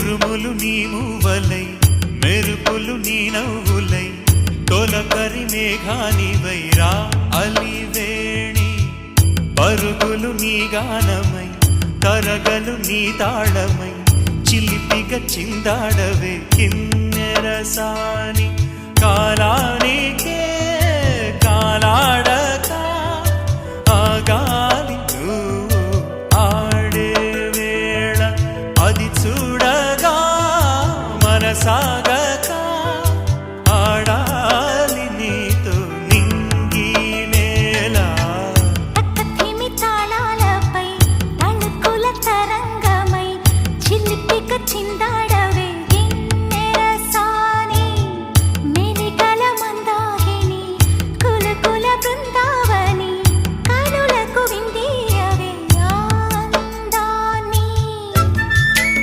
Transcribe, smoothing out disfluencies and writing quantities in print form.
ఉరుములు నీ మూవలై మెరుపులు నీ నవ్వులై తొలకరి మేఘానివై రా అలివేణి పరుగులు నీ గానమై తరగలు నీ తాళమై చిలిపిగా చిందాడవే కిన్నెరసాని కాలానికే కాలాడక ఆగాలి నువ్వు ఆడే వేళ అది చూడగా మనసా